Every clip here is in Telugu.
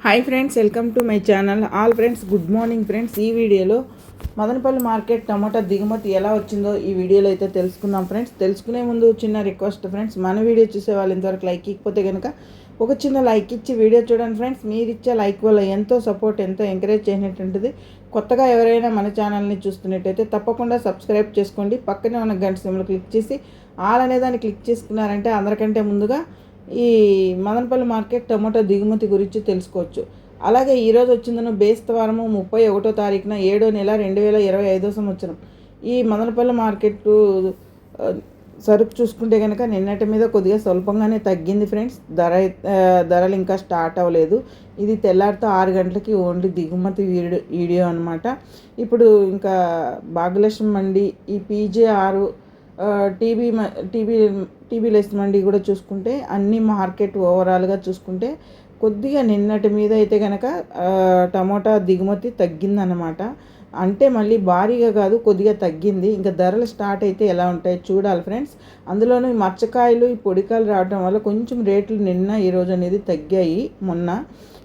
Hi friends, welcome to my channel. All friends, good morning friends. ఈ వీడియోలో మదనపల్లి మార్కెట్ టమాటా దిగుమతి ఎలా వచ్చిందో ఈ వీడియోలో అయితే తెలుసుకుందాం ఫ్రెండ్స్. తెలుసుకునే ముందు చిన్న రిక్వెస్ట్ ఫ్రెండ్స్, మన వీడియో చూసే వాళ్ళు ఇంతవరకు లైక్ ఇకపోతే కనుక ఒక చిన్న లైక్ ఇచ్చి వీడియో చూడండి ఫ్రెండ్స్. మీరు ఇచ్చే లైక్ వల్ల ఎంతో సపోర్ట్, ఎంతో ఎంకరేజ్ చేసినట్టుంటుంది. కొత్తగా ఎవరైనా మన ఛానల్ని చూస్తున్నట్టయితే తప్పకుండా సబ్స్క్రైబ్ చేసుకోండి. పక్కనే ఉన్న గంట సింబల్ క్లిక్ చేసి ఆల్ అనే దాన్ని క్లిక్ చేసుకున్నారంటే అందరికంటే ముందుగా ఈ మదనపల్లి మార్కెట్ టమాటో దిగుమతి గురించి తెలుసుకోవచ్చు. అలాగే ఈరోజు వచ్చిందను బేస్తవారము 31వ తారీఖున 7వ నెల 2025 సంవత్సరం. ఈ మదనపల్లి మార్కెట్ సరుకు చూసుకుంటే కనుక నిన్నటి మీద కొద్దిగా స్వల్పంగానే తగ్గింది ఫ్రెండ్స్. ధరలు ఇంకా స్టార్ట్ అవ్వలేదు. ఇది తెల్లారితో 6 గంటలకి ఓన్లీ దిగుమతి వీడియో అనమాట. ఇప్పుడు ఇంకా భాగ్యలక్ష్మి మండి, ఈ PJ6 టీబీ లెస్ మండి కూడా చూసుకుంటే అన్ని మార్కెట్ ఓవరాల్గా చూసుకుంటే కొద్దిగా నిన్నటి మీద అయితే కనుక టమోటా దిగుమతి తగ్గిందన్నమాట. అంటే మళ్ళీ భారీగా కాదు, కొద్దిగా తగ్గింది. ఇంకా ధరలు స్టార్ట్ అయితే ఎలా ఉంటాయి చూడాలి ఫ్రెండ్స్. అందులోనూ ఈ మచ్చకాయలు, ఈ పొడికాయలు రావడం వల్ల కొంచెం రేట్లు నిన్న ఈరోజు అనేది తగ్గాయి మొన్న.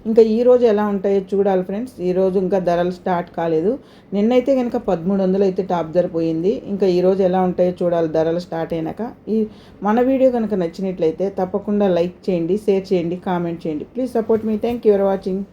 ఇంకా ఈరోజు ఎలా ఉంటాయో చూడాలి ఫ్రెండ్స్. ఈరోజు ఇంకా ధరలు స్టార్ట్ కాలేదు. నిన్నైతే కనుక 1300 అయితే టాప్ ధర పోయింది. ఇంకా ఈరోజు ఎలా ఉంటాయో చూడాలి ధరలు స్టార్ట్ అయినాక. మన వీడియో కనుక నచ్చినట్లయితే తప్పకుండా లైక్ చేయండి, షేర్ చేయండి, కామెంట్ చేయండి. Please support me. Thank you for watching.